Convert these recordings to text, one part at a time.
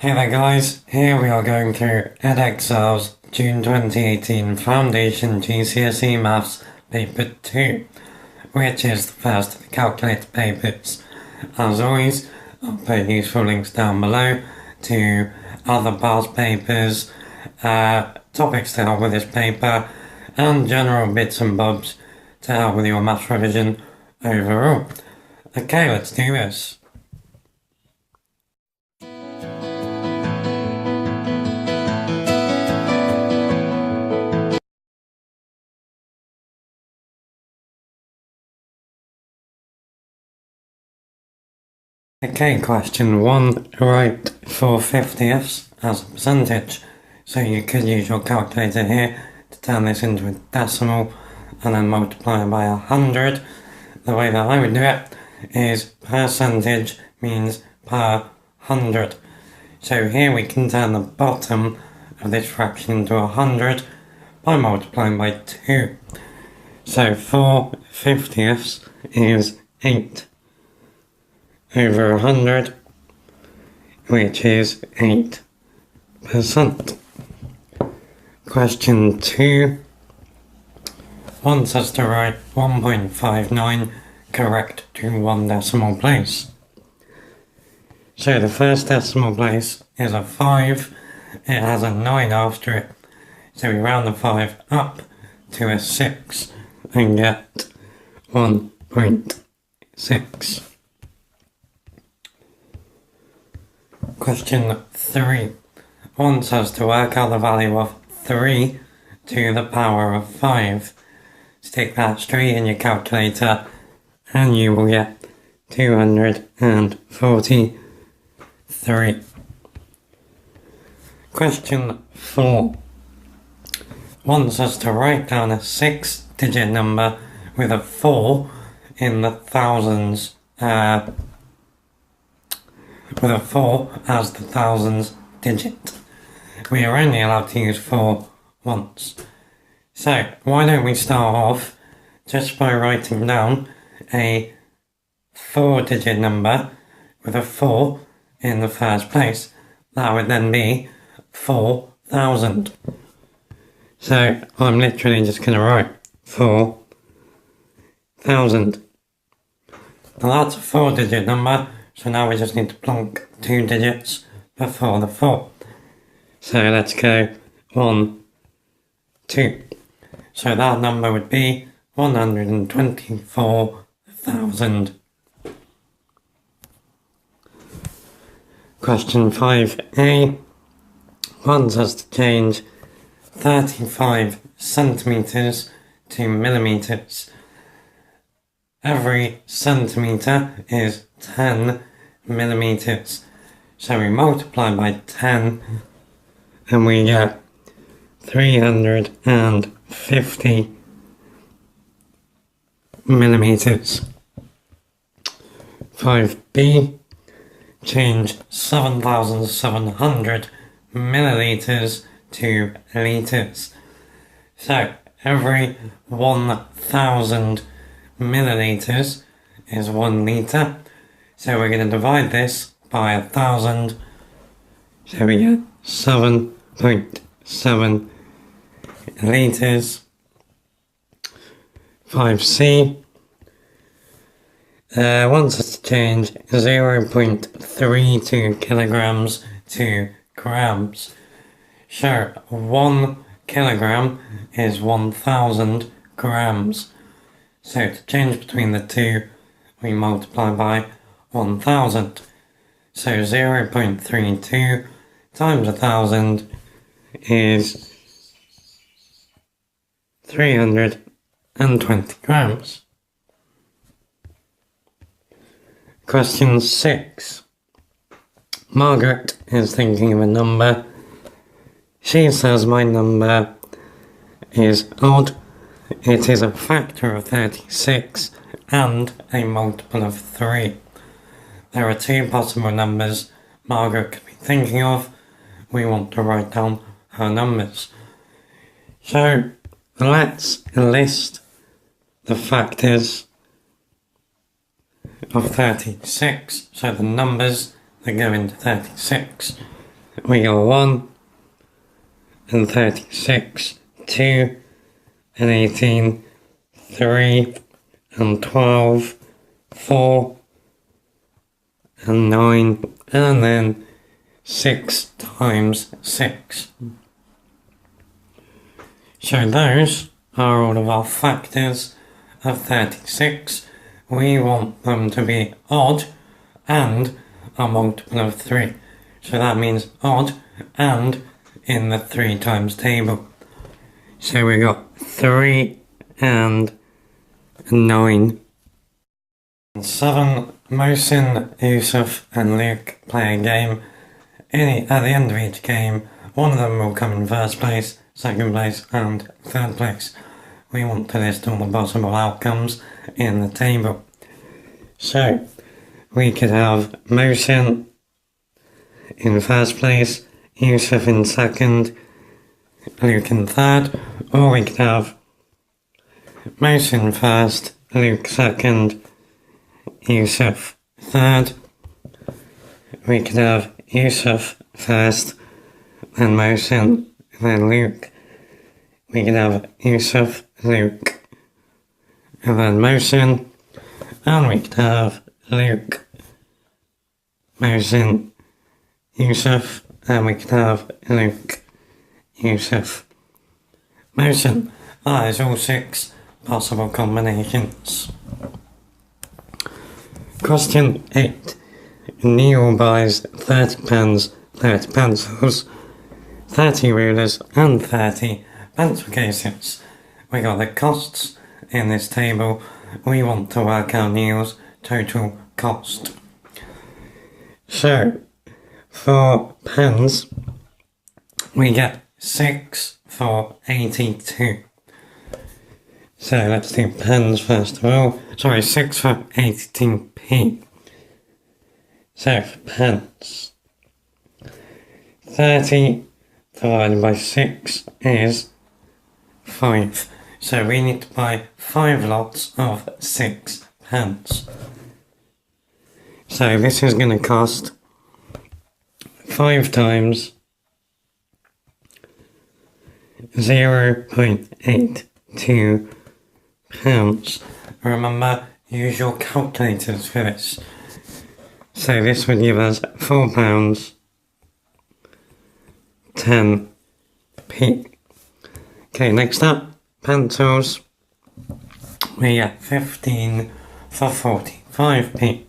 Hey there guys, here we are going through Edexcel's June 2018 Foundation GCSE Maths Paper 2, which is the first of the calculator papers. As always, I'll put useful links down below to other past papers, topics to help with this paper, and general bits and bobs to help with your maths revision overall. Okay, let's do this. Okay, question 1, write 4/50ths as a percentage. So you could use your calculator here to turn this into a decimal and then multiply it by 100. The way that I would do it is percentage means per 100. So here we can turn the bottom of this fraction into 100 by multiplying by 2. So 4/50ths is 8 over 100, which is 8%. Question 2 wants us to write 1.59 correct to one decimal place. So the first decimal place is a 5, it has a 9 after it, so we round the 5 up to a 6 and get 1.6. Question 3 wants us to work out the value of 3 to the power of 5. Stick that straight in your calculator and you will get 243. Question 4 wants us to write down a 6-digit number with a 4 in the thousands, with a 4 as the thousands digit. We are only allowed to use 4 once. So why don't we start off just by writing down a 4-digit number with a 4 in the first place. That would then be 4,000. So I'm literally just going to write 4,000. Now that's a 4-digit number. So now we just need to plonk 2 digits before the 4. So let's go 1, 2. So that number would be 124,000. Question 5a wants us to change 35 centimetres to millimetres. Every centimetre is 10 millimetres. So we multiply by 10 and we get 350 millimetres. 5b, change 7,700 millilitres to litres. So every 1,000 millilitres is 1 litre. So we're going to divide this by 1,000. So we get 7.7 litres. 5c wants us to change 0.32 kilograms to grams. So 1 kilogram is 1,000 grams. So to change between the two, we multiply by 1,000. So 0.32 times 1,000 is 320 grams. Question 6. Margaret is thinking of a number. She says my number is odd. It is a factor of 36 and a multiple of 3. There are 2 possible numbers Margaret could be thinking of. We want to write down her numbers. So let's list the factors of 36. So the numbers that go into 36. we got 1 and 36, 2 and 18, 3 and 12, 4 and 9, and then 6 times 6. So those are all of our factors of 36. We want them to be odd and a multiple of 3. So that means odd and in the 3 times table. So we got 3 and 9. 7. Mohsin, Yusuf and Luke play a game. At the end of each game, one of them will come in first place, second place and third place. We want to list all the possible outcomes in the table. So, we could have Mohsin in first place, Yusuf in second, Luke in third, or we could have Mohsin first, Luke second, Yusuf third. We could have Yusuf first, then Mohsin, then Luke. We could have Yusuf, Luke, and then Mohsin. And we could have Luke, Mohsin, Yusuf, and we could have Luke, Yusuf, Mohsin. That is all 6 possible combinations. Question 8. Neil buys 30 pens, 30 pencils, 30 rulers and 30 pencil cases. We got the costs in this table. We want to work out Neil's total cost. So, for pens, we get 6 for 82. So let's do pens first of all. Sorry, 6 for 82p. So for pens, 30 divided by 6 is 5. So we need to buy 5 lots of 6 pens. So this is going to cost 5 times 0.82 pounds. Remember, use your calculators for this. So this would give us £4 10p. Okay, next up, pencils. We get 15 for 45p.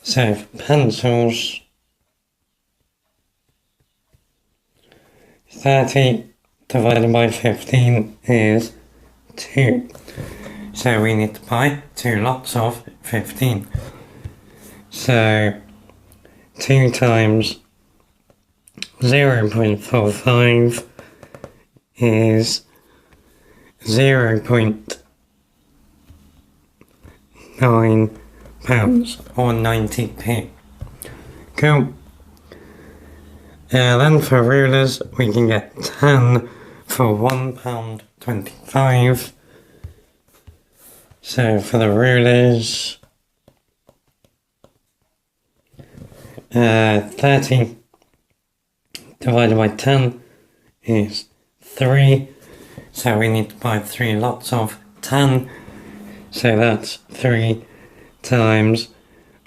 So for pencils, 30 divided by 15 is 2. So we need to buy 2 lots of 15. So 2 times 0.45 is 0.9 pounds or 90p. Cool. Then for rulers we can get 10 for £1.25. So for the rulers, 30 divided by 10 is 3. So we need to buy 3 lots of 10. So that's 3 times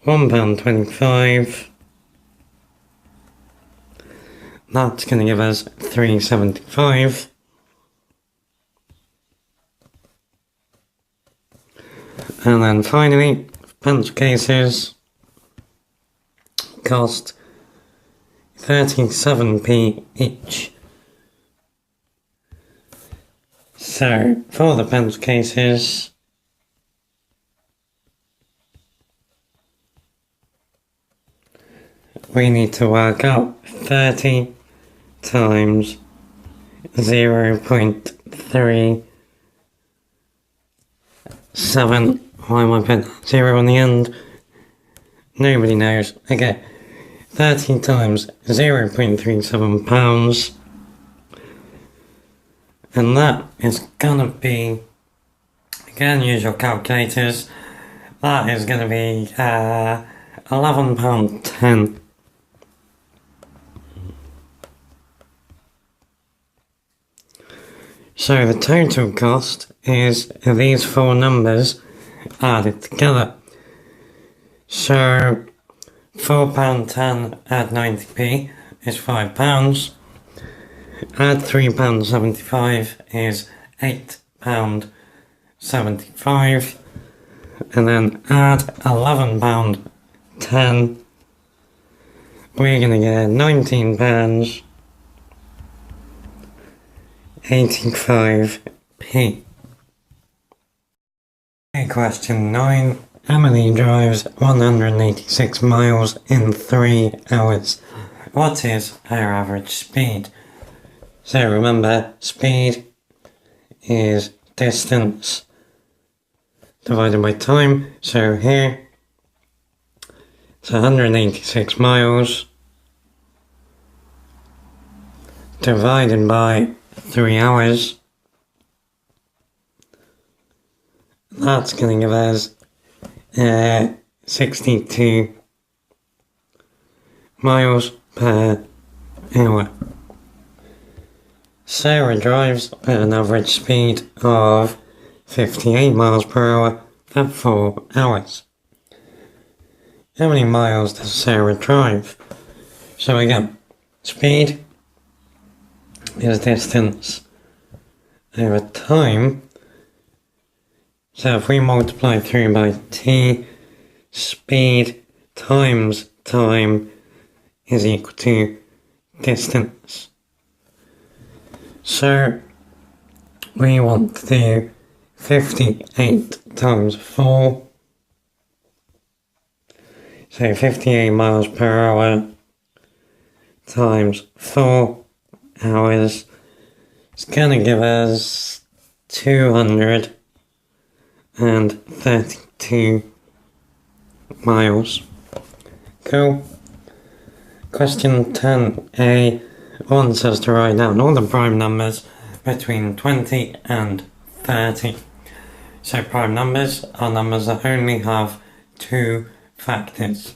£1.25. That's going to give us £3.75. And then finally, pencil cases cost 37p each. So for the pencil cases, we need to work out 30 times 0.37. Why am I putting 0 on the end? Nobody knows. Okay, 30 times 0.37 pounds. And that is gonna be, again, use your calculators, that is gonna be £11.10. So the total cost is these four numbers added together. So £4.10 add 90p is £5. Add £3.75 is £8.75. And then add £11.10. We're going to get £19.85p. Okay, question 9. Emily drives 186 miles in 3 hours. What is her average speed? So remember, speed is distance divided by time. So here, it's 186 miles divided by 3 hours. That's going to give us 62 miles per hour. Sarah drives at an average speed of 58 miles per hour at 4 hours. How many miles does Sarah drive? So again, speed is distance over time. So if we multiply through by t, speed times time is equal to distance. So we want to do 58 times 4. So 58 miles per hour times 4 hours is going to give us 232 miles. Cool. Question 10a wants us to write down all the prime numbers between 20 and 30. So prime numbers are numbers that only have 2 factors.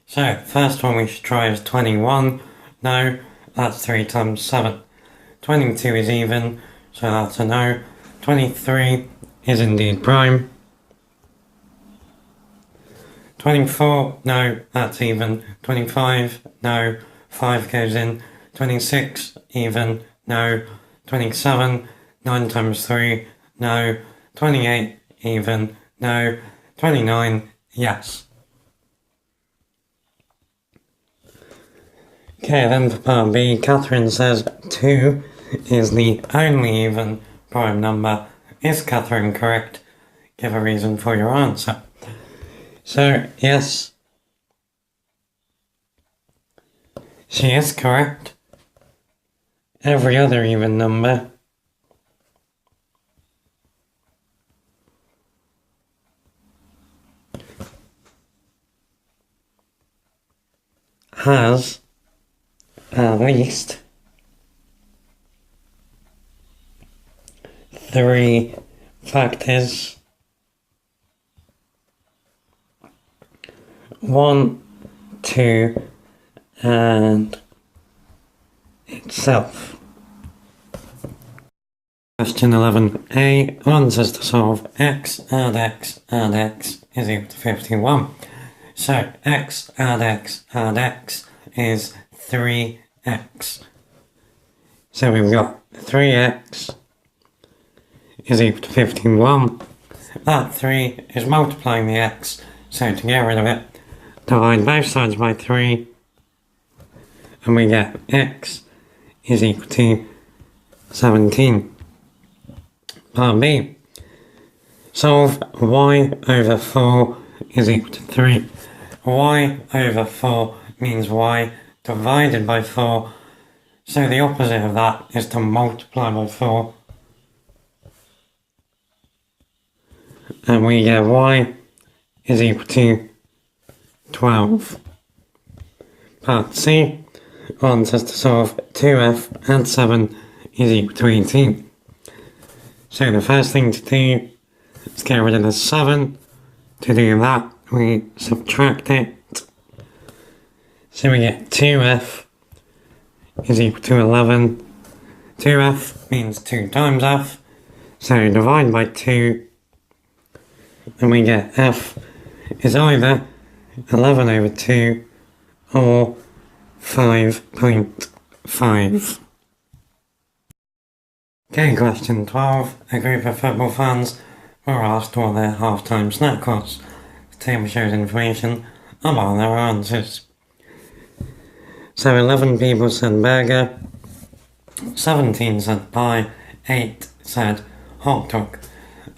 So first one we should try is 21. No, that's 3 times 7. 22 is even, so that's a no. 23 is indeed prime. 24, no, that's even. 25, no, 5 goes in. 26, even, no. 27, 9 times 3, no. 28, even, no. 29, yes. Okay, then for part B, Catherine says 2 is the only even prime number. Is Catherine correct? Give a reason for your answer. So, yes, she is correct. Every other even number has at least 3 factors. 1, 2, and itself. Question 11a wants us to solve x add x add x is equal to 51. So x add x add x is 3x. So we've got 3x is equal to 51. That 3 is multiplying the x, so to get rid of it, divide both sides by 3, and we get x is equal to 17. Part B. Solve y over 4 is equal to 3. Y over 4 means y divided by 4, so the opposite of that is to multiply by 4. And we get y is equal to 12. Part C wants us to solve 2f and 7 is equal to 18. So the first thing to do is get rid of the 7. To do that, we subtract it. So we get 2f is equal to 11 2f means 2 times f, so divide by 2 and we get f is either 11 over 2 or 5.5. Okay, question 12. A group of football fans were asked what their half-time snack was. The table shows information about their answers. So 11 people said burger, 17 said pie, 8 said hot dog.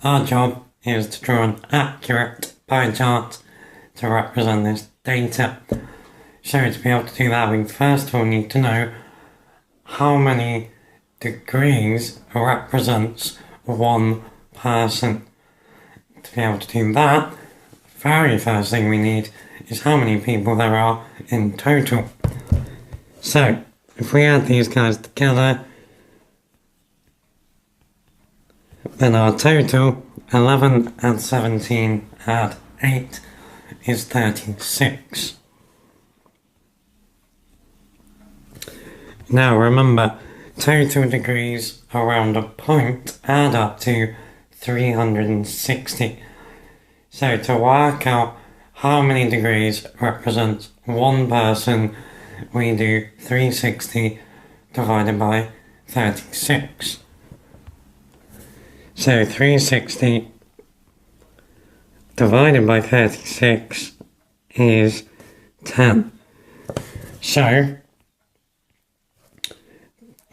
Our job is to draw an accurate pie chart to represent this data. So to be able to do that, we first of all need to know how many degrees represents one person. To be able to do that, the very first thing we need is how many people there are in total. So, if we add these guys together, then our total, 11 and 17 add 8, is 36. Now remember, total degrees around a point add up to 360. So to work out how many degrees represents one person, we do 360 divided by 36. So 360 divided by 36 is 10. So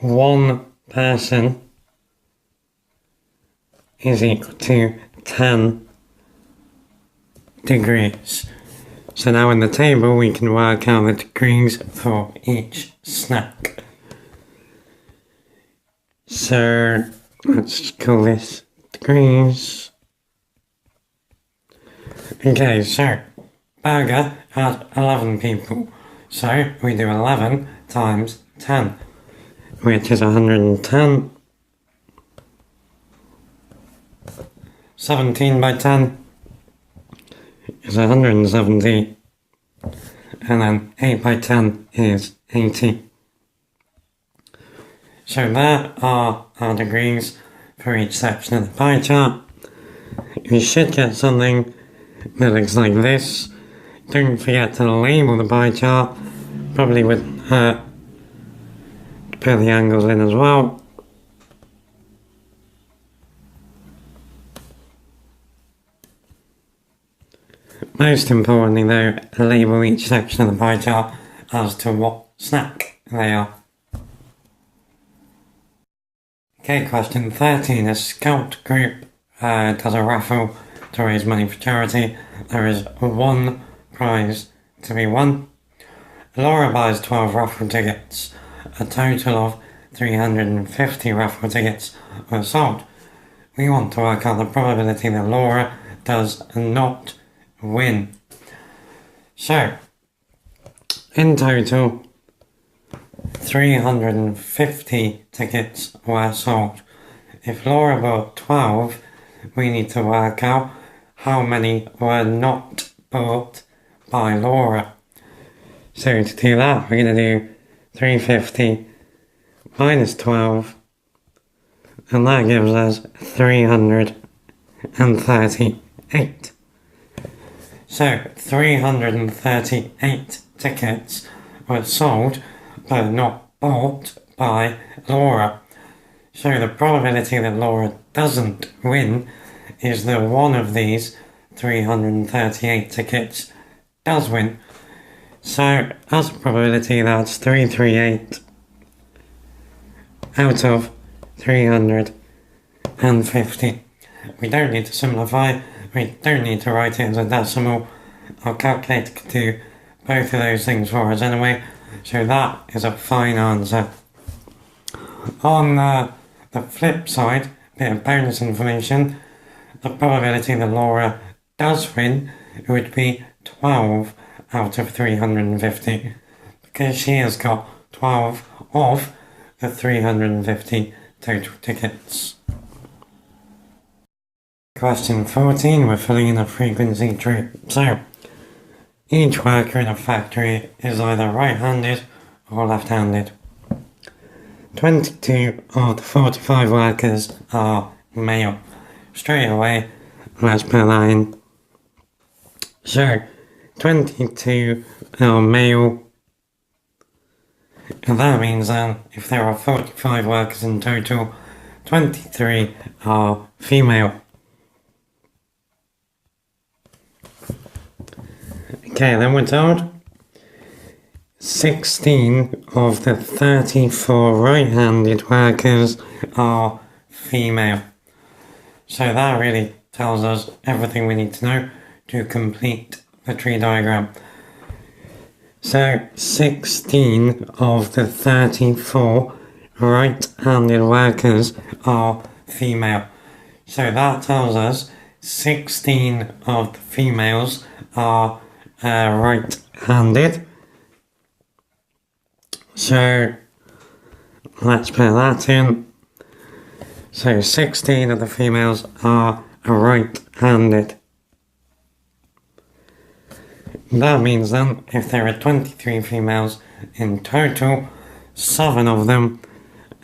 one person is equal to 10 degrees. So now in the table we can work out the degrees for each snack. So let's call this degrees. Okay, so burger had 11 people. So we do 11 times 10. Which is 110. 17 by 10 is 170. And then 8 by 10 is 80. So there are our degrees for each section of the pie chart. You should get something that looks like this. Don't forget to label the pie chart. Probably would hurt. Put the angles in as well. Most importantly though, label each section of the pie chart as to what snack they are. Okay, question 13. A scout group does a raffle to raise money for charity. There is one prize to be won. Laura buys 12 raffle tickets. A total of 350 raffle tickets were sold. We want to work out the probability that Laura does not win. So, in total, 350 tickets were sold. If Laura bought 12, we need to work out how many were not bought by Laura. So to do that, we're going to do 350 minus 12, and that gives us 338. So 338 tickets were sold but not bought by Laura. So the probability that Laura doesn't win is that one of these 338 tickets does win. So as a probability, that's 338 out of 350. We don't need to simplify, we don't need to write it as a decimal. Our calculator can do both of those things for us anyway, so that is a fine answer. On the flip side, a bit of bonus information, the probability that Laura does win would be 12 out of 350, because she has got 12 of the 350 total tickets. Question 14, we're filling in a frequency tree. So, each worker in a factory is either right-handed or left-handed. 22 of the 45 workers are male. Straight away, let's put that in. So, 22 are male. And that means then, if there are 45 workers in total, 23 are female. Okay, then we're told 16 of the 34 right-handed workers are female. So that really tells us everything we need to know to complete the tree diagram. So 16 of the 34 right-handed workers are female. So that tells us 16 of the females are right-handed. So let's put that in. So 16 of the females are right-handed. That means then, if there are 23 females in total, 7 of them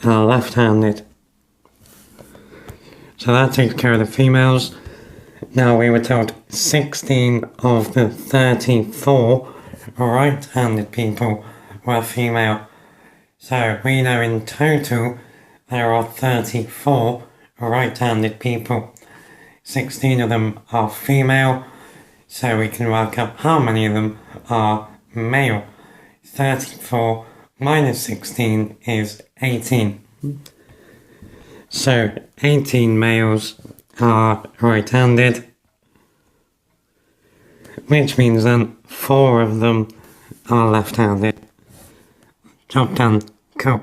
are left-handed. So that takes care of the females. Now we were told 16 of the 34 right-handed people were female. So we know in total there are 34 right-handed people. 16 of them are female. So we can work out how many of them are male. 34 minus 16 is 18. So 18 males are right-handed, which means then 4 of them are left-handed. Job done. Cool.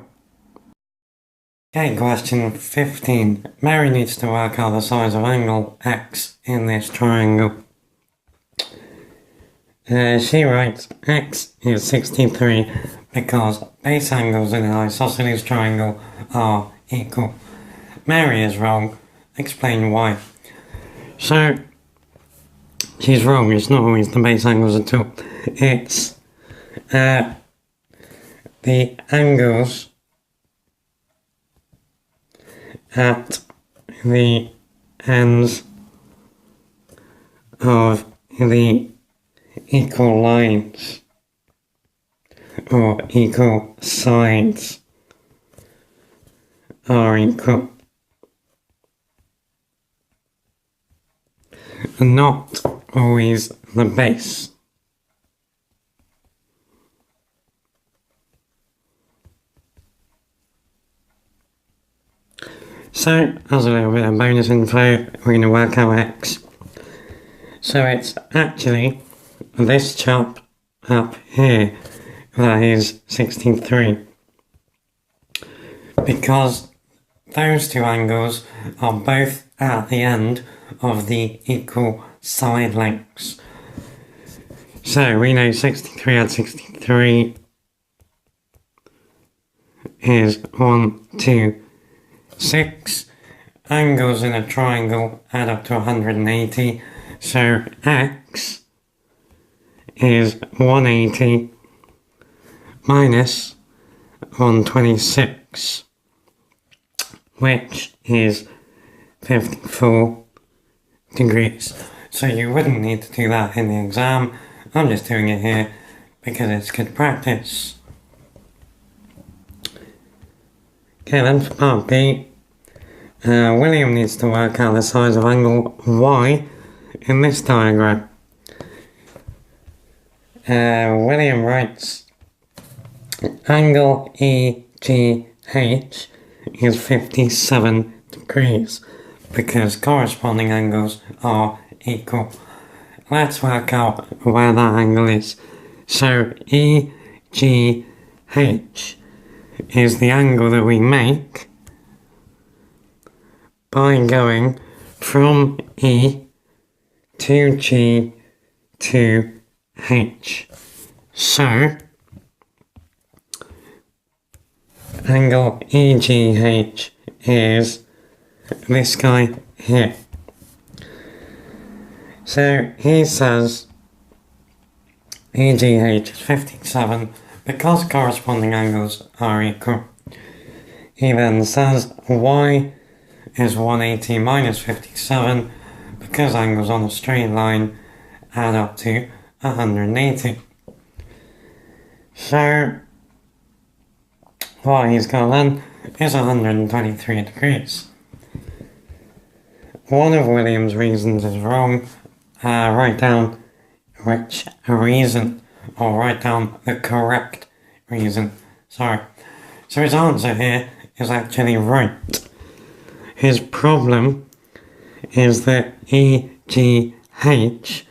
Okay, question 15. Mary needs to work out the size of angle X in this triangle. She writes X is 63 because base angles in an isosceles triangle are equal. Mary is wrong. Explain why. So, she's wrong. It's not always the base angles at all. It's the angles at the ends of the equal lines or equal sides are equal. Not always the base. So, as a little bit of bonus info, we're going to work out X. So it's actually this chop up here that is 63. Because those two angles are both at the end of the equal side lengths. So we know 63 add 63 is 1, 2, 6. Angles in a triangle add up to 180. So X is 180 minus 126, which is 54 degrees. So you wouldn't need to do that in the exam. I'm just doing it here because it's good practice. Okay, then for part B, William needs to work out the size of angle Y in this diagram. William writes angle EGH is 57 degrees because corresponding angles are equal. Let's work out where that angle is. So EGH is the angle that we make by going from E to G to H. So angle EGH is this guy here. So he says EGH is 57 because corresponding angles are equal. He then says y is 180 minus 57 because angles on a straight line add up to 180. So what he's got then is 123 degrees. One of William's reasons is wrong. Write down which reason, or write down the correct reason. Sorry. So his answer here is actually right. His problem is that EGH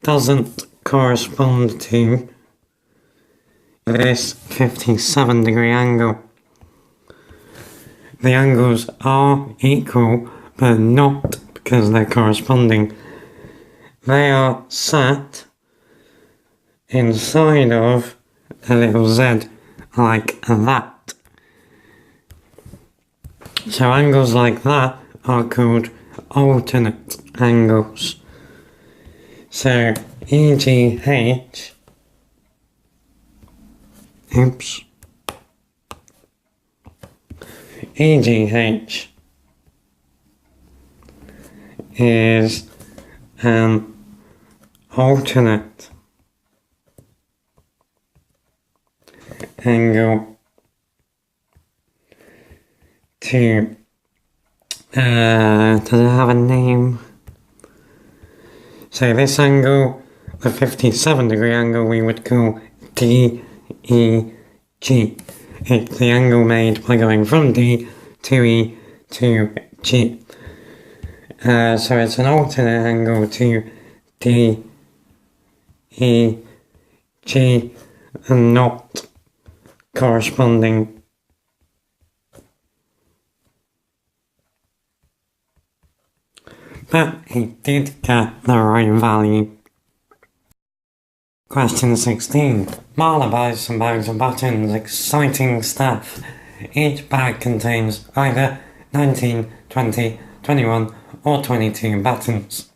doesn't correspond to this 57 degree angle. The angles are equal, but not because they're corresponding. They are sat inside of a little z like that. So angles like that are called alternate angles. So EGH EGH is an alternate angle to, does it have a name? So this angle, the 57 degree angle, we would call DEG. It's the angle made by going from D to E to G. So it's an alternate angle to D, E, G, and not corresponding. But he did get the right value. Question 16. Marla buys some bags of buttons. Exciting stuff. Each bag contains either 19, 20, 21 or 22 buttons.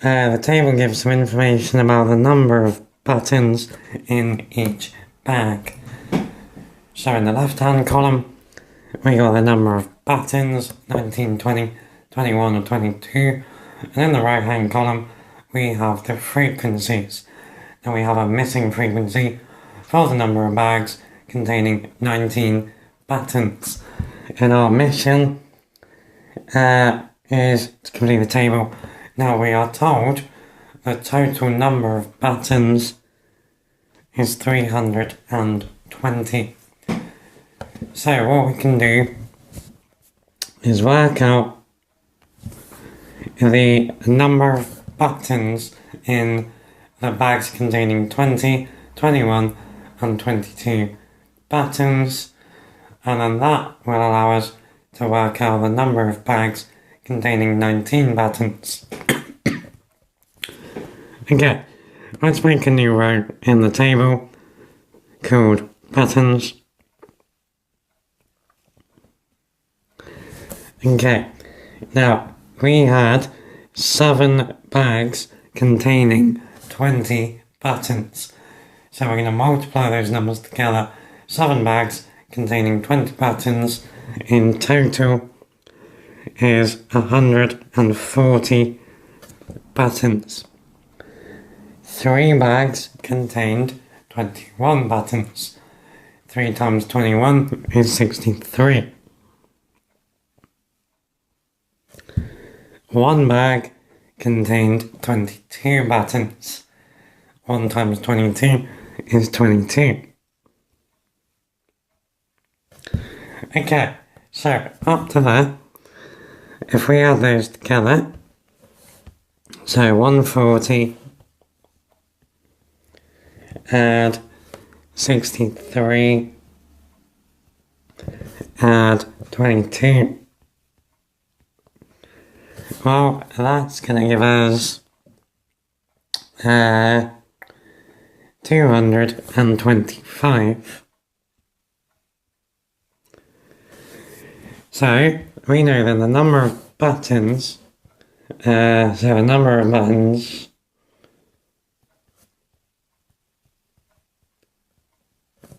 The table gives some information about the number of buttons in each bag. So in the left hand column we got the number of buttons, 19, 20, 21 or 22, and in the right hand column we have the frequencies. Now we have a missing frequency for the number of bags containing 19 buttons. And our mission is to complete the table. Now we are told the total number of buttons is 320. So what we can do is work out the number of buttons in the bags containing 20, 21 and 22 buttons, and then that will allow us to work out the number of bags containing 19 buttons. Okay, let's make a new row in the table called buttons. Okay, now we had 7 bags containing 20 buttons. So we're going to multiply those numbers together. 7 bags containing 20 buttons in total is 140 buttons. 3 bags contained 21 buttons. 3 times 21 is 63. 1 bag contained 22 buttons. 1 times 22 is 22. Okay, so up to there, if we add those together, so 140 add 63 add 22. Well, that's going to give us 225. So, we know that the number of buttons, so the number of buttons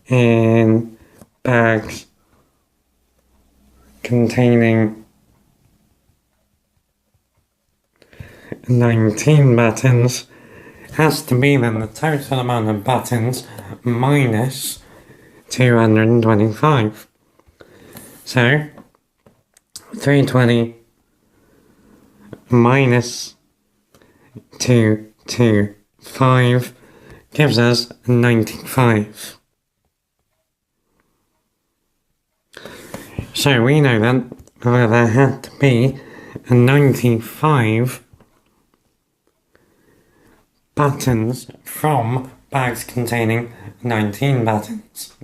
in bags containing 19 buttons has to be then the total amount of buttons minus 225. So 320 minus 225 gives us 95. So we know then that there had to be 95 buttons from bags containing 19 buttons.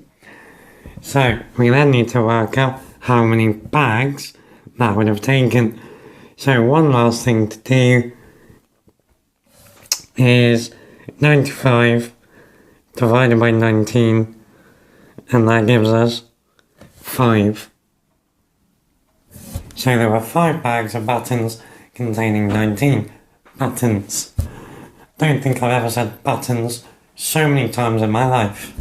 So we then need to work out how many bags that would have taken. So one last thing to do is 95 divided by 19, and that gives us 5. So there were 5 bags of buttons containing 19 buttons. Don't think I've ever said buttons so many times in my life.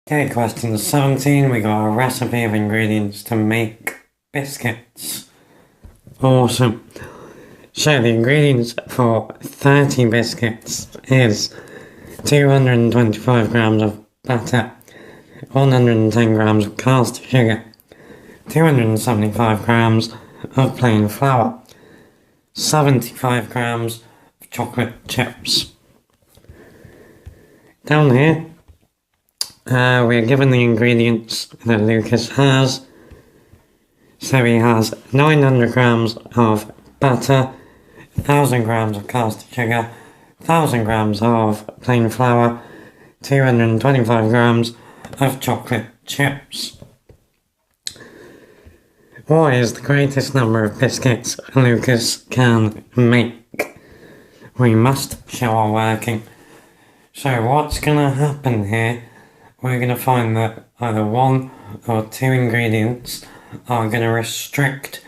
Okay, question 17, we got a recipe of ingredients to make biscuits. Awesome. So the ingredients for 30 biscuits is 225 grams of butter, 110 grams of caster sugar, 275 grams of plain flour, 75 grams of chocolate chips. Down here, we are given the ingredients that Lucas has. So he has 900 grams of butter, 1000 grams of caster sugar, 1000 grams of plain flour, 225 grams of chocolate chips. What is the greatest number of biscuits Lucas can make? We must show our working. So what's going to happen here? We're going to find that either 1 or 2 ingredients are going to restrict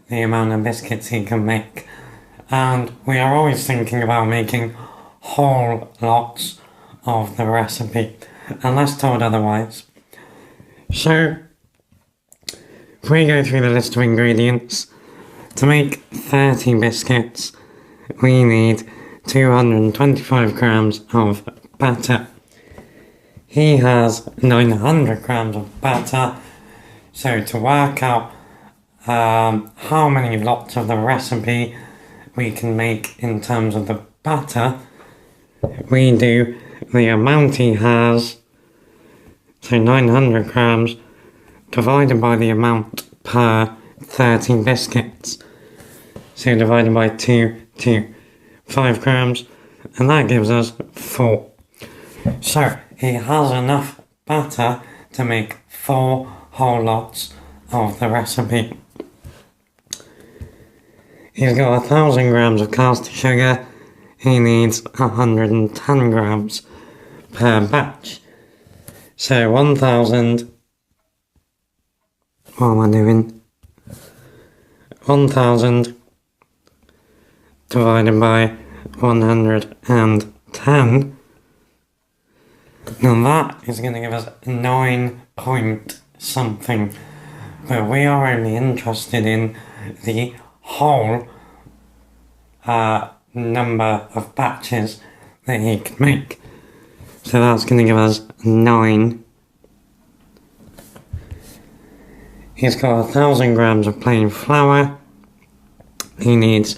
the amount of biscuits he can make. And we are always thinking about making whole lots of the recipe, unless told otherwise. So, if we go through the list of ingredients, to make 30 biscuits, we need 225 grams of butter. He has 900 grams of butter, so to work out how many lots of the recipe we can make in terms of the butter, we do the amount he has, so 900 grams, divided by the amount per 30 biscuits. So divided by 2 to 5 grams, and that gives us 4. So he has enough butter to make 4 whole lots of the recipe. He's got 1000 grams of caster sugar. He needs 110 grams per batch. So 1000, what am I doing? 1000 divided by 110. Now that is going to give us 9 point something. But we are only interested in the whole number of batches that he could make. So that's going to give us 9. He's got 1000 grams of plain flour. He needs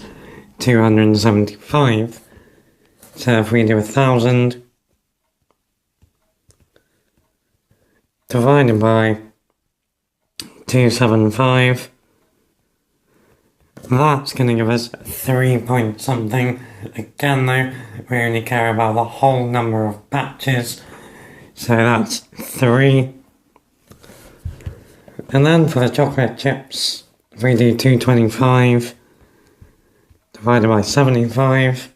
275. So if we do 1000 divided by 275, that's going to give us 3 point something. Again though, we only care about the whole number of batches, so that's 3. And then for the chocolate chips, if we do 225 divided by 75,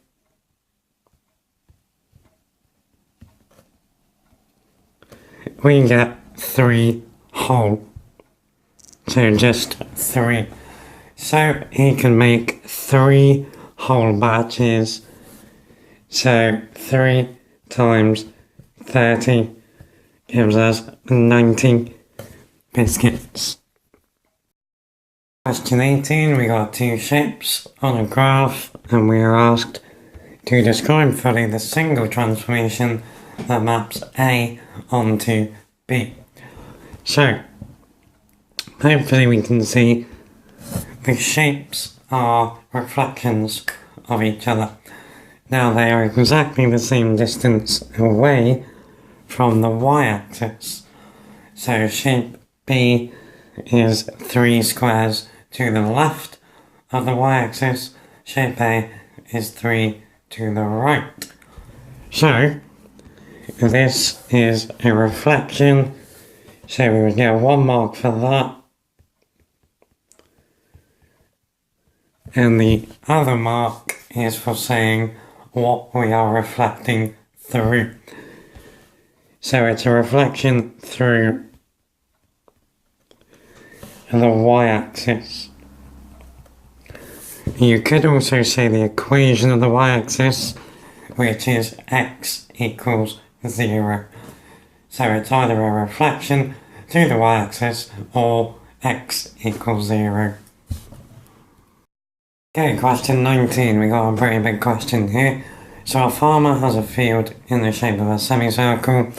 we get 3 whole. So just 3. So he can make 3 whole batches. So 3 times 30 gives us 90 biscuits. Question 18, we got two shapes on a graph and we are asked to describe fully the single transformation that maps A onto B. So, hopefully we can see the shapes are reflections of each other. Now they are exactly the same distance away from the y-axis. So shape B is 3 squares to the left of the y-axis, shape A is 3 to the right. So this is a reflection, so we would get 1 mark for that. And the other mark is for saying what we are reflecting through. So it's a reflection through the y-axis. You could also say the equation of the y-axis, which is x equals 0. So it's either a reflection through the y-axis or x equals 0. Okay, question 19. We got a pretty big question here. So a farmer has a field in the shape of a semicircle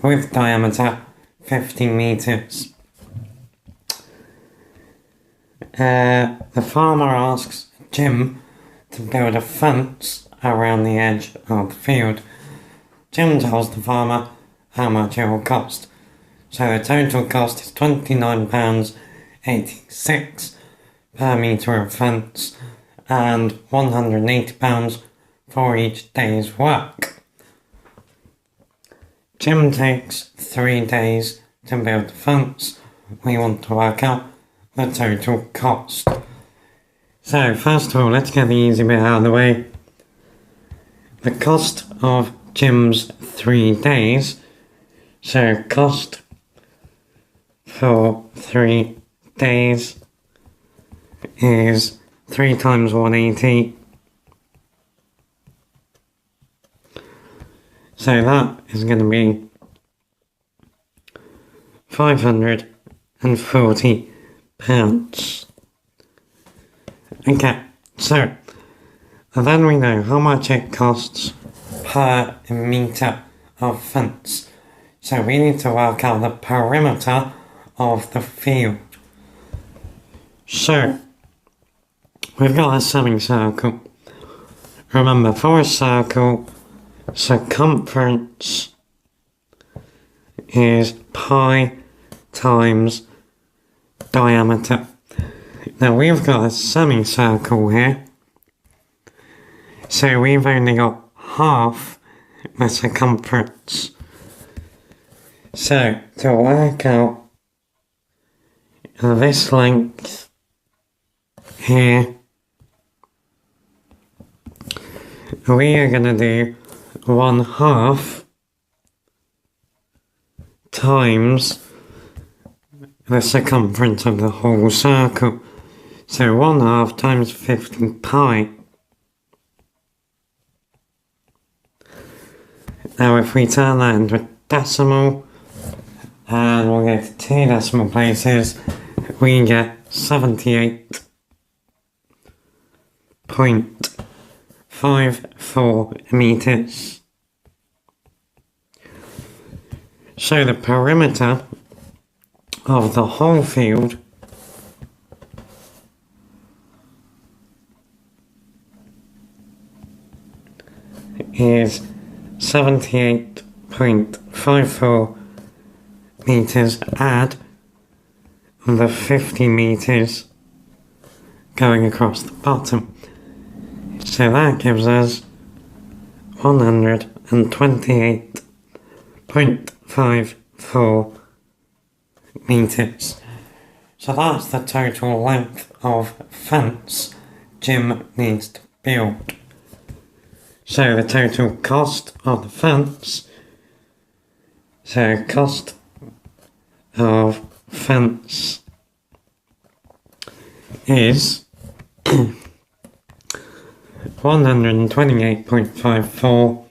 with diameter 50 meters. The farmer asks Jim to build a fence around the edge of the field. Jim tells the farmer how much it will cost. So the total cost is £29.86 per metre of fence and £180 for each day's work. Jim takes 3 days to build the fence. We want to work out the total cost. So first of all, let's get the easy bit out of the way. The cost of Jim's 3 days, so cost for 3 days is 3 times 180. So that is going to be £540. Okay, so then we know how much it costs per metre of fence. So we need to work out the perimeter of the field. So we've got a semicircle. Remember, for a circle, circumference is pi times diameter. Now we've got a semicircle here, so we've only got half the circumference. So to work out this length here, we are going to do 1/2 times the circumference of the whole circle. So 1/2 times 50 pi. Now if we turn that into a decimal, and we'll go to 2 decimal places, we get 78.54 meters. So the perimeter of the whole field is 78.54 meters, add the 50 meters going across the bottom. So that gives us 128.54 meters. So that's the total length of fence Jim needs to build. So the total cost of the fence, so cost of fence is 128.54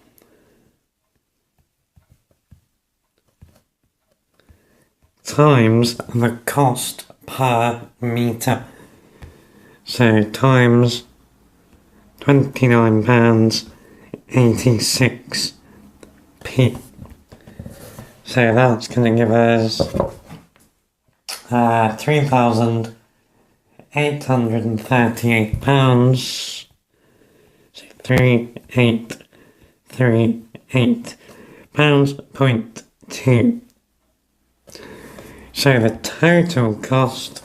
times the cost per metre. So times £29.86p. So that's going to give us £3,838. So 3838 pounds point two. So the total cost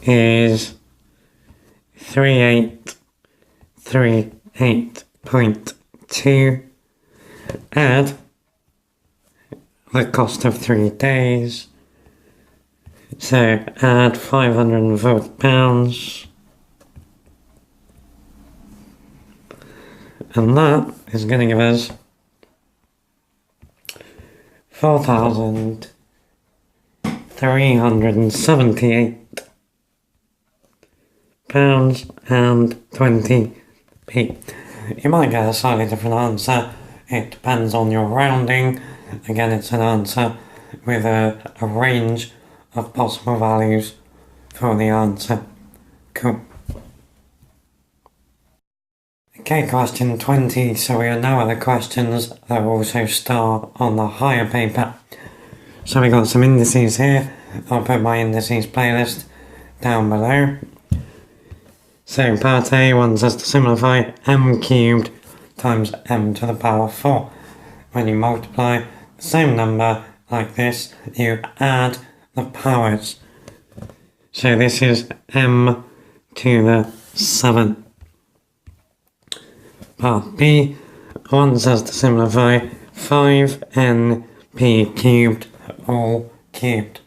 is 3838.2. Add the cost of 3 days. So add £540. And that is going to give us £4,378.20p. You might get a slightly different answer. It depends on your rounding. Again, it's an answer with a range of possible values for the answer. Cool. Okay, question 20. So we know are the questions that also start on the higher paper. So we got some indices here. I'll put my indices playlist down below. So part A wants us to simplify m cubed times m to the power 4. When you multiply the same number like this, you add the powers. So this is m to the 7. Part B wants us to simplify 5np cubed all cubed.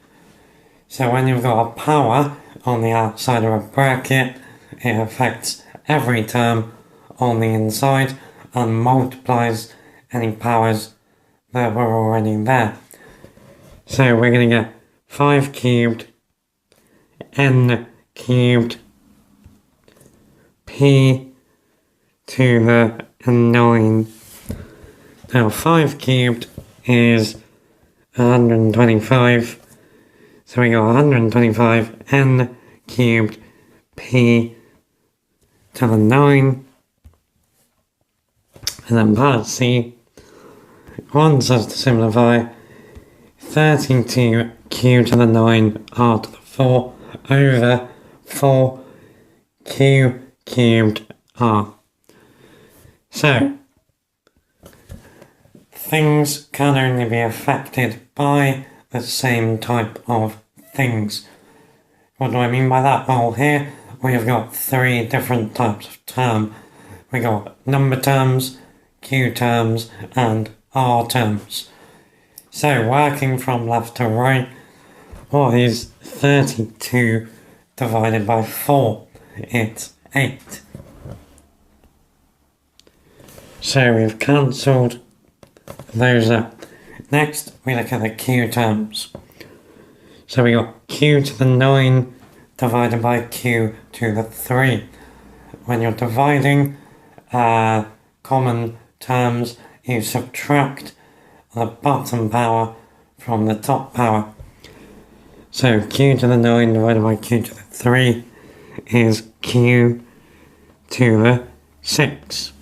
So when you've got a power on the outside of a bracket, it affects every term on the inside and multiplies any powers that were already there. So we're going to get 5 cubed, n cubed, p to the 9. Now 5 cubed is 125. So we got 125 n cubed p to the 9. And then part C wants us to simplify 32 q to the 9 r to the 4 over 4 q cubed r. So, things can only be affected by the same type of things. What do I mean by that? Well, here we've got 3 different types of term. We got number terms, q terms, and r terms. So, working from left to right, what is 32 divided by 4? It's 8. So we've cancelled those up. Next, we look at the q terms. So we got q to the 9 divided by q to the 3. When you're dividing common terms, you subtract the bottom power from the top power. So q to the 9 divided by q to the 3 is q to the 6.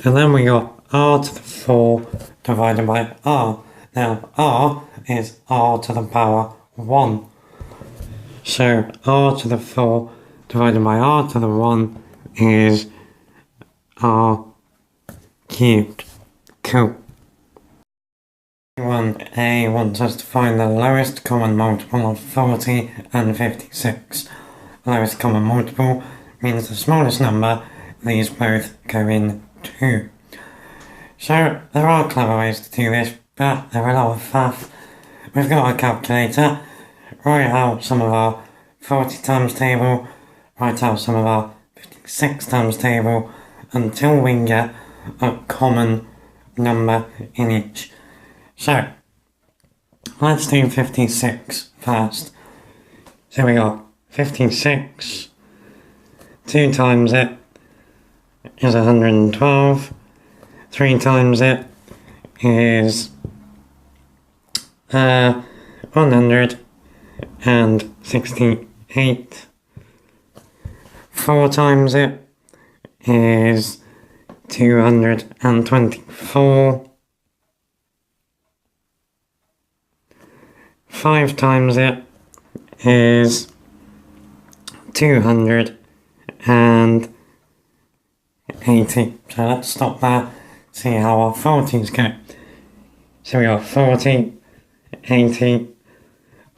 And then we got r to the 4 divided by r. Now r is r to the power 1. So r to the 4 divided by r to the 1 is r cubed. Cool. 1a wants us to find the lowest common multiple of 40 and 56. Lowest common multiple means the smallest number these both go in 2. So there are clever ways to do this, but they're a lot of faff. We've got a calculator, write out some of our 40 times table, write out some of our 56 times table, until we can get a common number in each. So let's do 56 first. So we got 56, 2 times it, is 112. 3 times it is 168. 4 times it is 224. 5 times it is 280. So let's stop there, see how our 40s go. So we got 40, 80,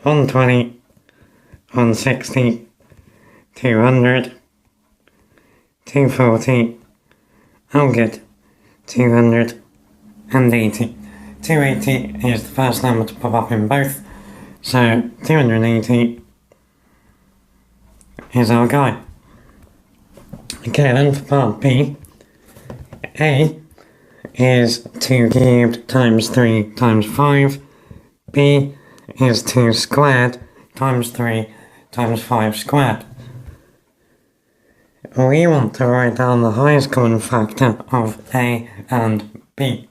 120, 160, 200, 240, oh good, 280. 280 is the first number to pop up in both, so 280 is our guy. Okay, then for part B, A is 2 cubed times 3 times 5, B is 2 squared times 3 times 5 squared. We want to write down the highest common factor of A and B.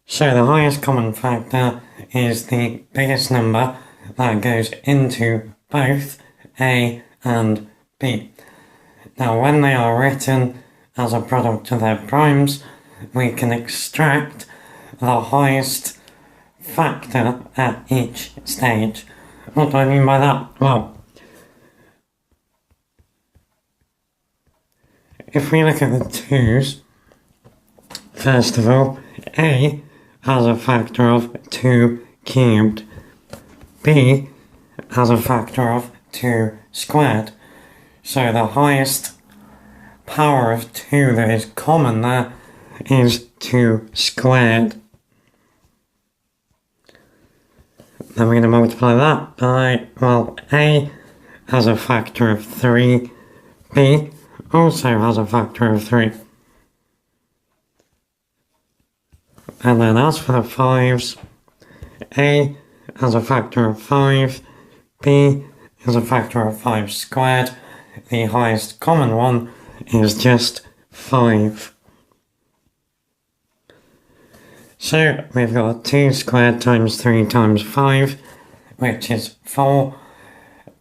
So the highest common factor is the biggest number that goes into both A and B. Now when they are written as a product of their primes, we can extract the highest factor at each stage. What do I mean by that? Well, if we look at the 2's, first of all, A has a factor of 2 cubed, B has a factor of 2 squared. So the highest power of 2 that is common there is 2 squared. Then we're going to multiply that by, well, A has a factor of 3, B also has a factor of 3. And then as for the 5's, A has a factor of 5, B is a factor of 5 squared. The highest common one is just 5. So we've got 2 squared times 3 times 5, which is 4,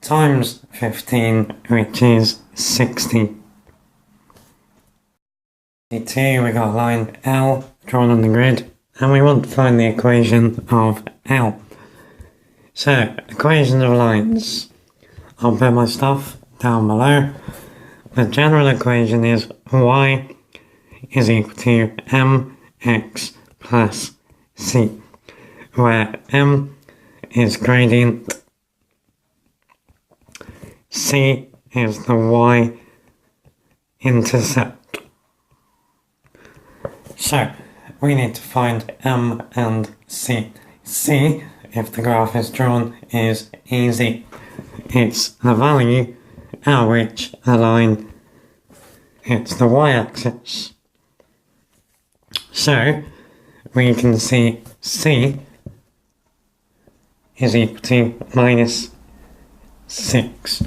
times 15, which is 60. 2, we got line L drawn on the grid, and we want to find the equation of L. So, equations of lines. I'll put my stuff down below. The general equation is y is equal to mx plus c, where m is gradient, c is the y-intercept. So, we need to find m and c. C, if the graph is drawn, is easy. It's the value at which the line hits the y-axis. So, we can see c is equal to minus 6.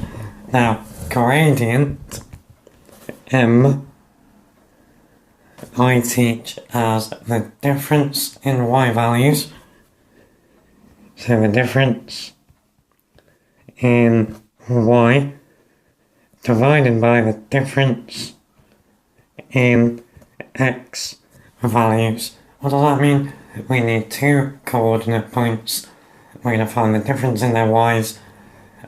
Now, gradient m I teach as the difference in y values. So the difference in y divided by the difference in x values. What does that mean? We need 2 coordinate points. We're going to find the difference in their y's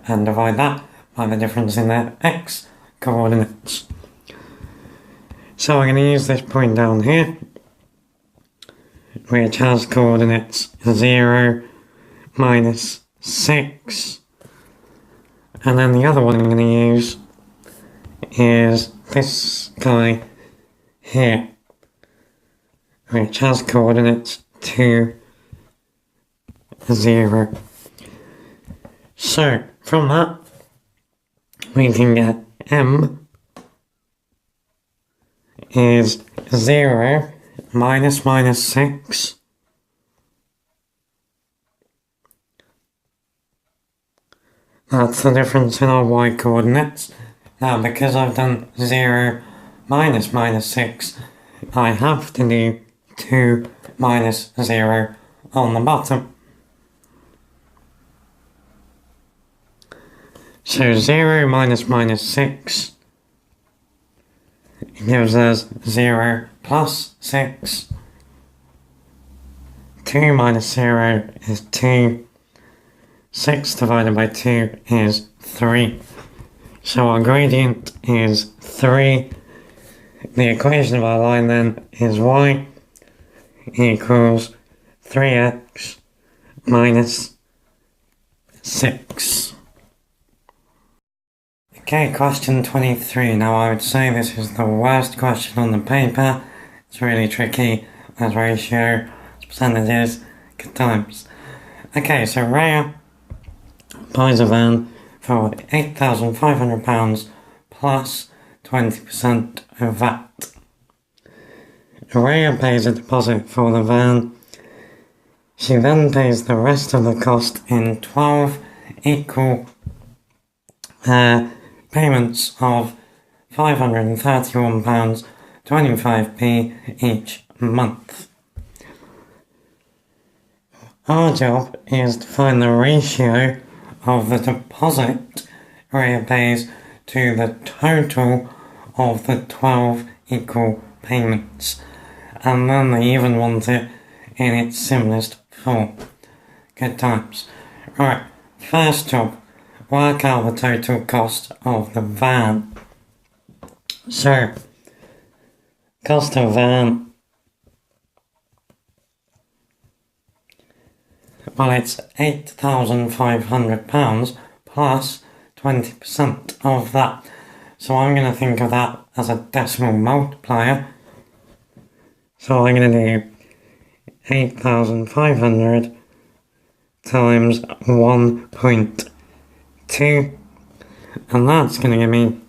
and divide that by the difference in their x coordinates. So I'm going to use this point down here, which has coordinates 0, minus 6, and then the other one I'm going to use is this guy here, which has coordinates 2, 0. So from that we can get m is 0 minus 6. That's the difference in our y coordinates. Now because I've done 0 minus minus 6, I have to do 2 minus 0 on the bottom. So 0 minus minus 6 gives us 0 plus 6. 2 minus 0 is 2. 6 divided by 2 is 3. So our gradient is 3. The equation of our line then is y equals 3x minus 6. Okay, question 23. Now I would say this is the worst question on the paper. It's really tricky. There's ratio, there's percentages, good times. Okay, so Rhea buys a van for £8,500 plus 20% of VAT. Rhea pays a deposit for the van. She then pays the rest of the cost in 12 equal payments of £531.25p each month. Our job is to find the ratio of the deposit Rhea pays to the total of the 12 equal payments, and then they even want it in its simplest form. Good times. Right, first job, work out the total cost of the van. So, cost of van, well, it's £8,500 plus 20% of that. So I'm going to think of that as a decimal multiplier. So I'm going to do 8,500 times 1.2, and that's going to give me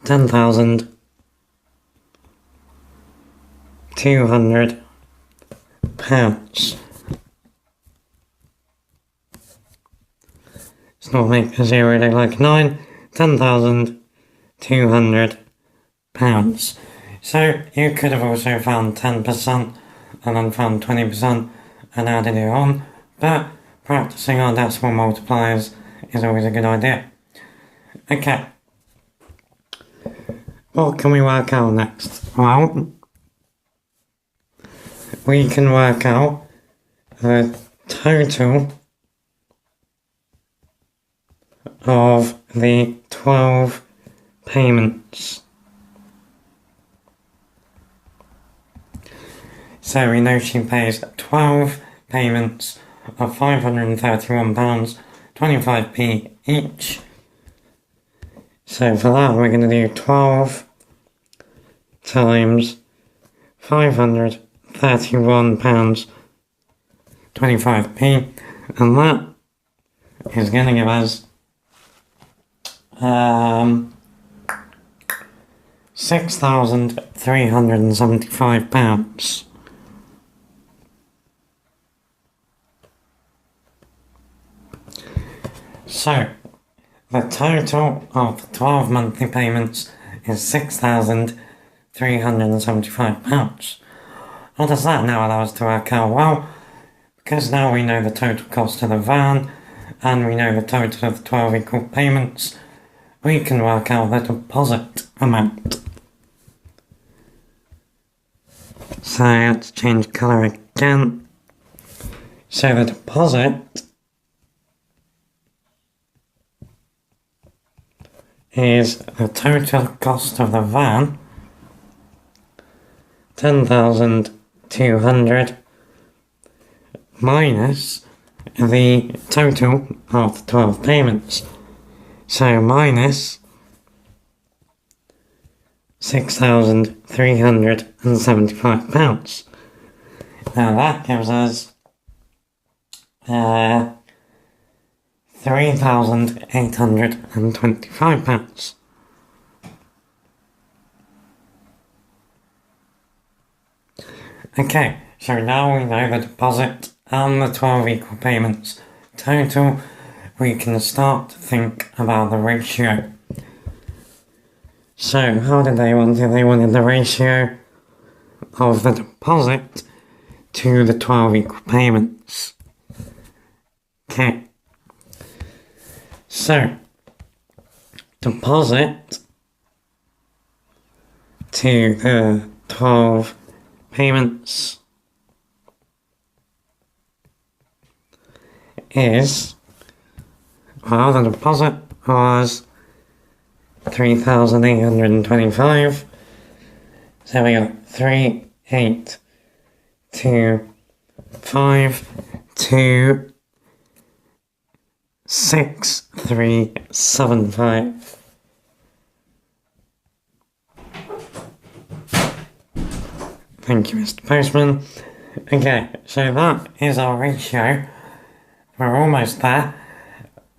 £10,200. Let's not make a zero look like 9. £10,200. So you could have also found 10% and then found 20% and added it on, but practicing our decimal multipliers is always a good idea. Okay, what can we work out next? Well, we can work out the total of the 12 payments. So we know she pays 12 payments of £531.25p each. So for that we're going to do 12 times £531.25p, and that is going to give us £6,375. So, the total of the 12 monthly payments is £6,375. What does that now allow us to work out? Well, because now we know the total cost of the van, and we know the total of the 12 equal payments, we can work out the deposit amount. So let's change colour again. So the deposit is the total cost of the van, 10,200, minus the total of the 12 payments. So minus £6,375. Now that gives us £3,825. Okay, so now we know the deposit and the 12 equal payments total, we can start to think about the ratio. So how did they want it? They wanted the ratio of the deposit to the 12 equal payments. Okay. So, deposit to the 12 payments is, well, the deposit was 3,825. So we got 3,825 to 6,375. Thank you, Mr. Postman. Okay, so that is our ratio. We're almost there.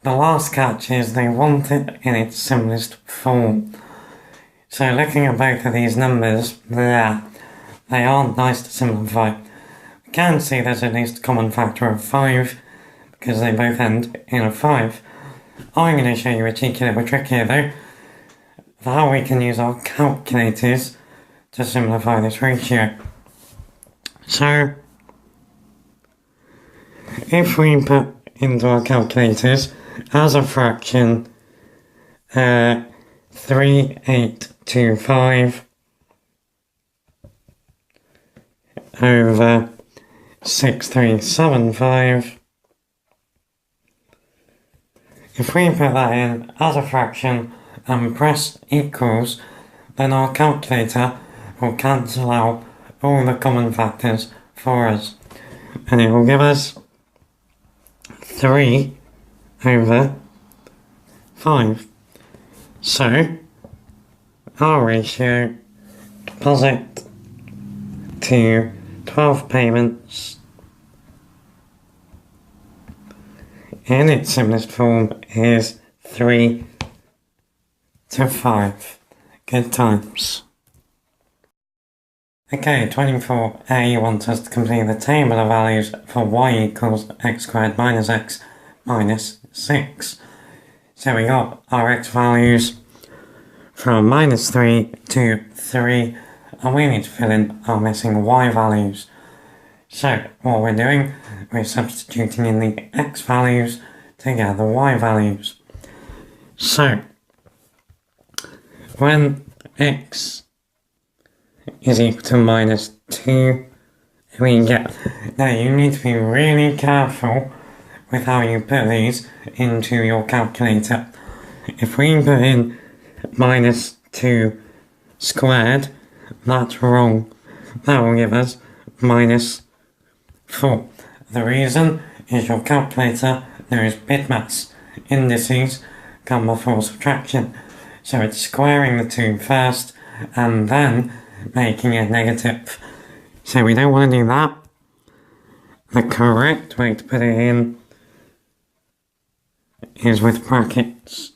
The last catch is they want it in its simplest form. So looking at both of these numbers, they aren't nice to simplify. We can see there's at least a common factor of 5, because they both end in a 5. I'm going to show you a cheeky little trick here though, for how we can use our calculators to simplify this ratio. So, if we put into our calculators as a fraction 3,825 over 6,375, if we put that in as a fraction and press equals, then our calculator will cancel out all the common factors for us, and it will give us 3 over 5. So, our ratio, deposit to 12 payments, in its simplest form is 3 to 5. Good times. Okay, 24a wants us to complete the table of values for y equals x squared minus x minus 6. So we got our x values from minus 3 to 3, and we need to fill in our missing y values. So what we're doing, we're substituting in the x values to get the y values. So when x is equal to minus 2, we get, now you need to be really careful with how you put these into your calculator. If we put in minus 2 squared, that's wrong. That will give us minus 4. The reason is your calculator knows bitmaps. Indices come before subtraction. So it's squaring the 2 first and then making it negative. So we don't want to do that. The correct way to put it in is with brackets.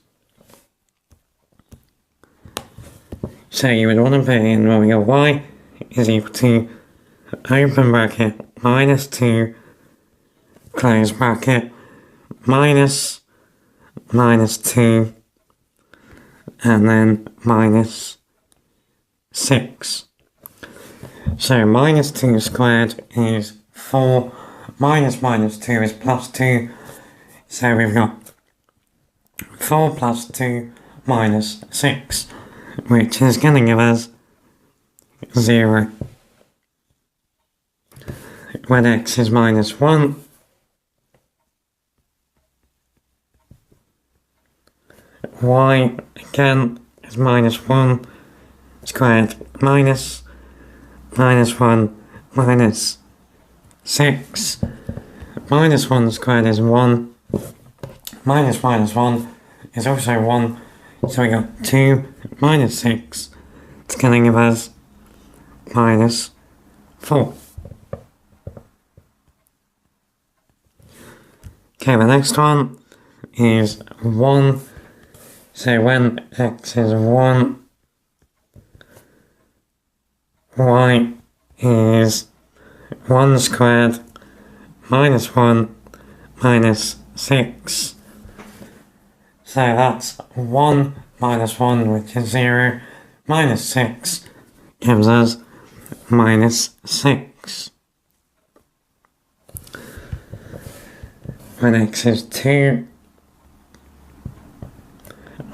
So you would want to put in, well, we got y is equal to open bracket minus 2 close bracket minus 2 and then minus 6. So minus 2 squared is 4, minus 2 is plus 2, so we've got 4 plus 2 minus 6, which is going to give us 0. When x is minus 1, y again is minus 1 squared minus 1 minus 6. Minus 1 squared is 1. Minus 1 is also 1. So we got 2 minus 6. It's going to give us minus 4. Okay, the next one is 1. So when x is 1, y is 1 squared minus 1 minus 6. So that's 1 minus 1, which is 0, minus 6 gives us minus 6. When x is 2,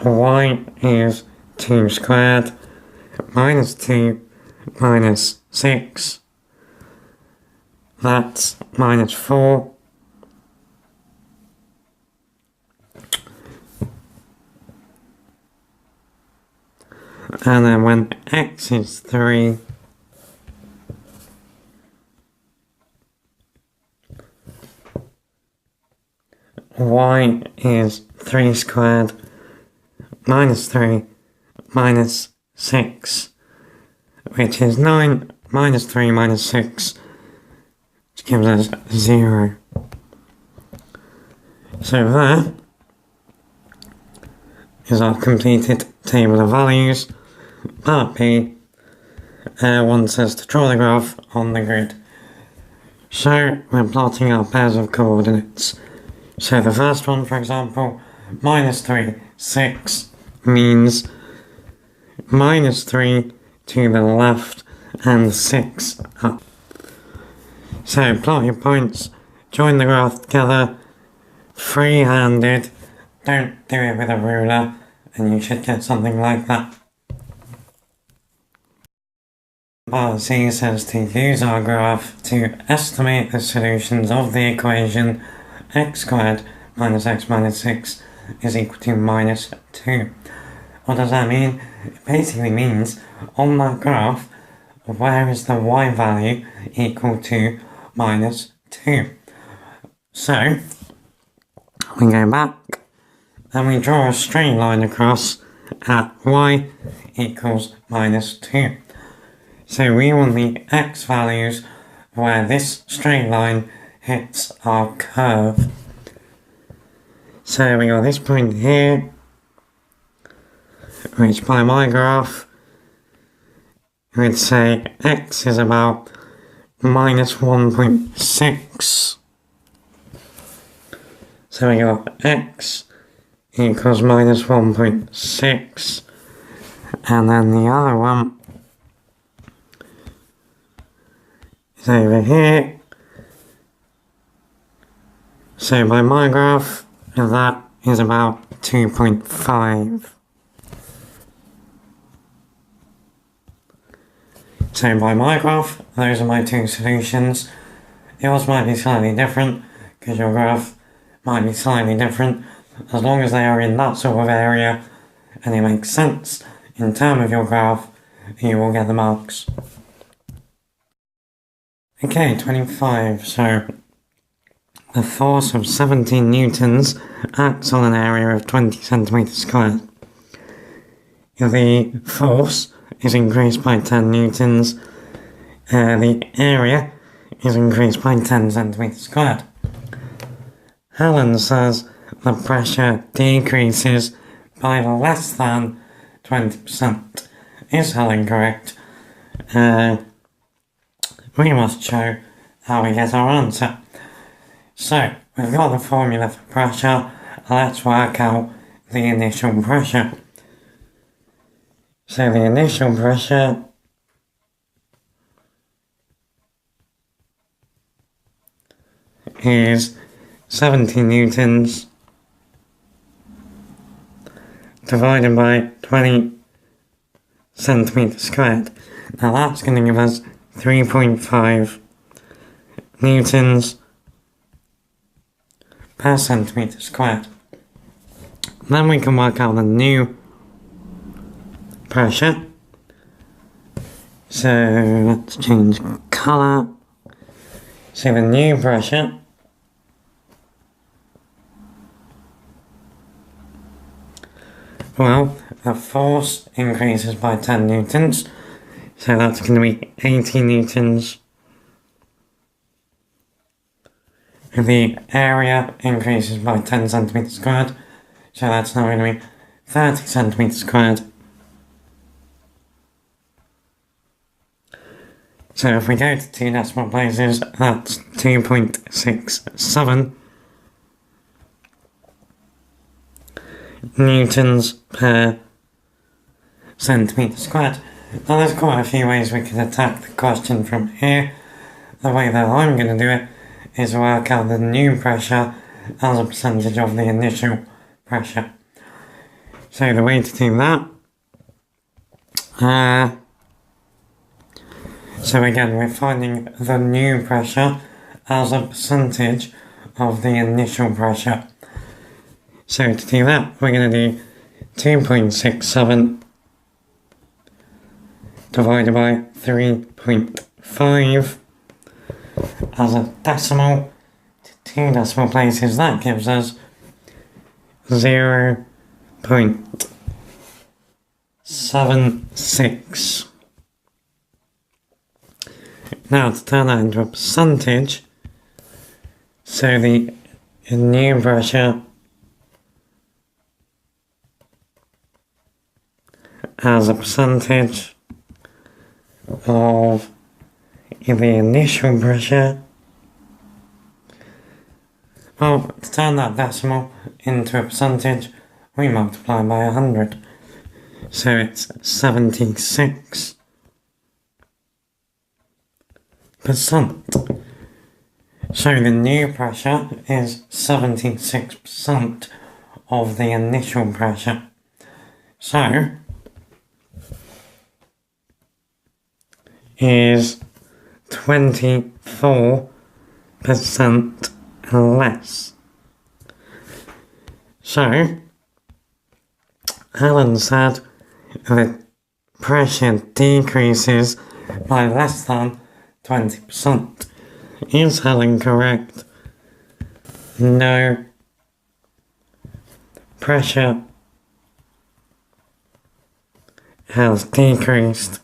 y is 2 squared, minus 2 minus 6, that's minus 4. And then when x is 3, y is 3 squared, minus 3 minus 6, which is 9 minus 3 minus 6, which gives us 0. So there is our completed table of values. Part B wants us to draw the graph on the grid. So we're plotting our pairs of coordinates. So the first one, for example, minus 3, 6 means minus 3 to the left and 6 up. So plot your points, join the graph together, free-handed, don't do it with a ruler, and you should get something like that. Part C says to use our graph to estimate the solutions of the equation x squared minus x minus 6 is equal to minus 2. What does that mean? It basically means on that graph, where is the y value equal to minus 2? So, we go back and we draw a straight line across at y equals minus 2. So we want the x values where this straight line hits our curve. So we got this point here, which by my graph would say x is about minus 1.6. So we got x equals minus 1.6, and then the other one is over here. So by my graph, that is about 2.5. So by my graph, those are my two solutions. Yours might be slightly different, because your graph might be slightly different. As long as they are in that sort of area, and it makes sense in terms of your graph, you will get the marks. Okay, 25. So the force of 17 newtons acts on an area of 20 centimeters squared. If the force is increased by 10 newtons, the area is increased by 10 centimeters squared. Helen says the pressure decreases by less than 20%. Is Helen correct? We must show how we get our answer. So, we've got the formula for pressure, let's work out the initial pressure. So the initial pressure is 70 newtons divided by 20 centimeters squared. Now that's going to give us 3.5 newtons per centimeter squared. Then we can work out the new pressure. So let's change colour. So the new pressure well, the force increases by 10 newtons, so that's going to be 80 newtons. The area increases by 10 centimeters squared, so that's now going to be 30 centimeters squared. So if we go to two decimal places, that's 2.67 newtons per centimetres squared. Now there's quite a few ways we can attack the question from here. The way that I'm going to do it is work out the new pressure as a percentage of the initial pressure. So the way to do that, so again we're finding the new pressure as a percentage of the initial pressure. So to do that, we're going to do 2.67 divided by 3.5 as a decimal to 2 decimal places. That gives us 0.76. Now to turn that into a percentage, so the new pressure as a percentage of the initial pressure. Well, to turn that decimal into a percentage, we multiply by 100. So it's 76%. So the new pressure is 76% of the initial pressure. So is 24% less. So Alan said the pressure decreases by less than 20%. Is Helen correct? No. Pressure has decreased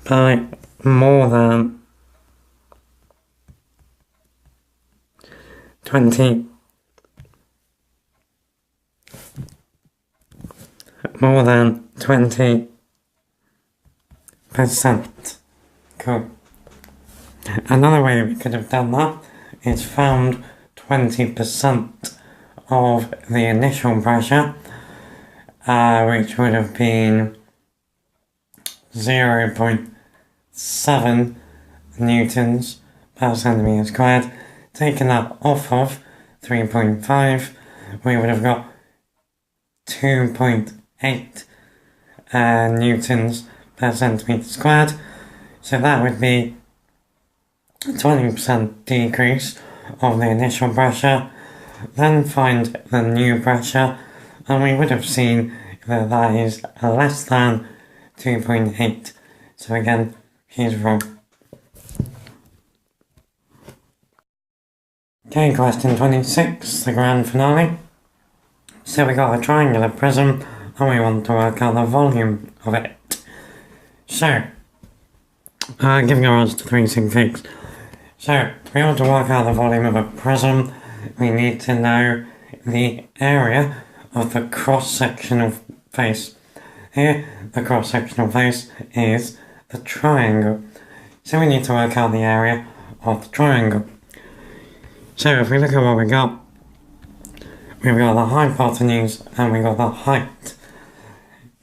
by more than 20%. Cool. Another way we could have done that is found 20% of the initial pressure, which would have been 0.7 newtons per centimetre squared. Taking that off of 3.5, we would have got 2.8 newtons per centimetre squared. So that would be a 20% decrease of the initial pressure. Then find the new pressure, and we would have seen that that is less than 2.8. So again, he's wrong. Okay, question 26, the grand finale. So we got a triangular prism and we want to work out the volume of it. So, giving our answer to 3 sig figs. So, to be able to work out the volume of a prism, we need to know the area of the cross-sectional face. Here, the cross-sectional face is the triangle. So we need to work out the area of the triangle. So if we look at what we've got the hypotenuse and we've got the height.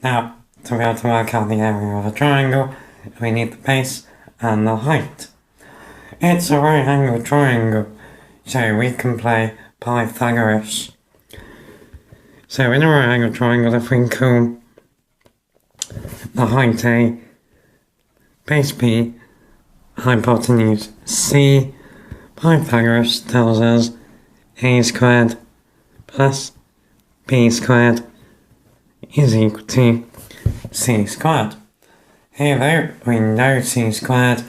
Now, to be able to work out the area of a triangle, we need the base and the height. It's a right angled triangle, so we can play Pythagoras. So in a right angled triangle, if we call the height A, base B, hypotenuse C, Pythagoras tells us A squared plus B squared is equal to C squared. Here though, we know C squared,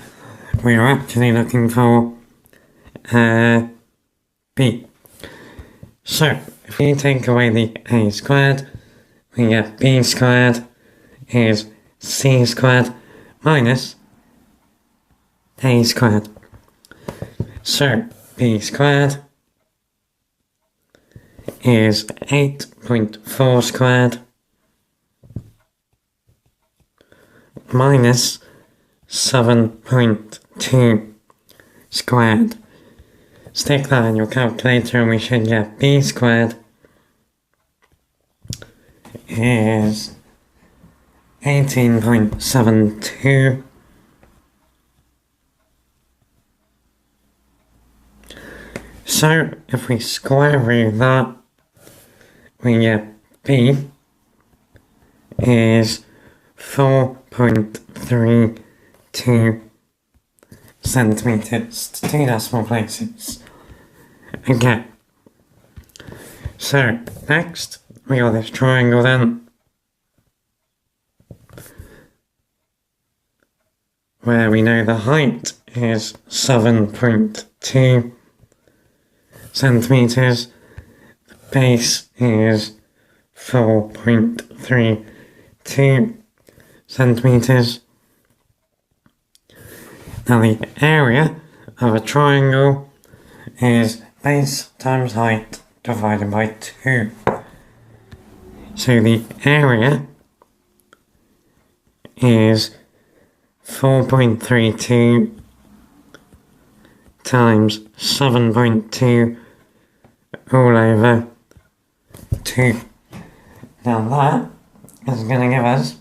we are actually looking for B. So, if we take away the A squared, we get B squared is C squared minus A squared. So, B squared is 8.4 squared minus 7.2 squared. Stick that in your calculator and we should get B squared is 18.72. So if we square root that, we get B is 4.32 centimetres to 2 decimal places. Okay. So next we got this triangle then, where we know the height is 7.2 centimetres, the base is 4.32 centimetres. Now the area of a triangle is base times height divided by 2. So the area is 4.32 times 7.2 all over 2. Now that is going to give us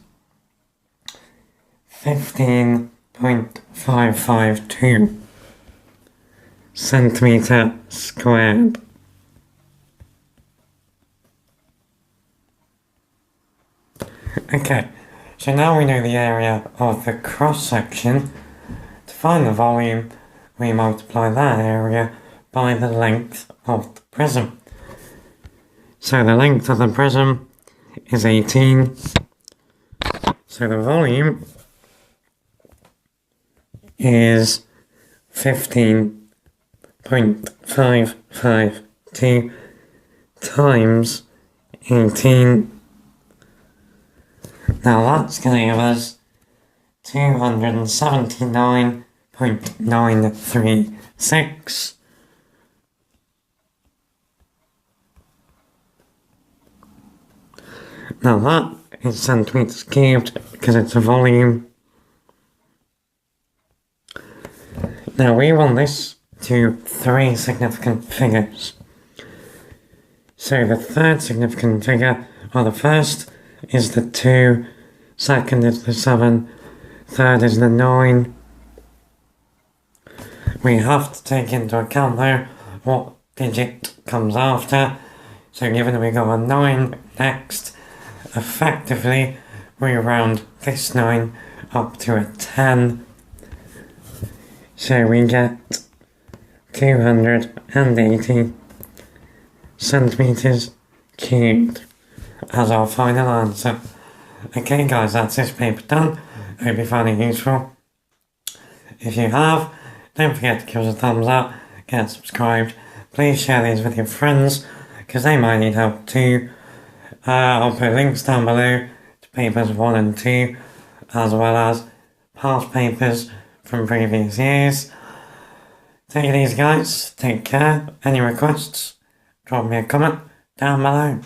15.552 centimetre squared. Okay, so now we know the area of the cross section. To find the volume, we multiply that area by the length of the prism. So the length of the prism is 18. So the volume is 15.552 times 18. Now that's going to give us 279.936. Now that is centimetres cubed because it's a volume. Now we want this to 3 significant figures. So the third significant figure, or the first, is the 2, second is the 7, third is the 9. We have to take into account though what digit comes after. So given that we got a 9 next, effectively we round this 9 up to a 10. So we get 280 centimetres cubed as our final answer. Okay guys, that's this paper done. Hope you found it useful. If you have, don't forget to give us a thumbs up, get subscribed. Please share these with your friends because they might need help too. I'll put links down below to papers 1 and 2 as well as past papers from previous years. Take it easy guys, take care. Any requests, drop me a comment down below.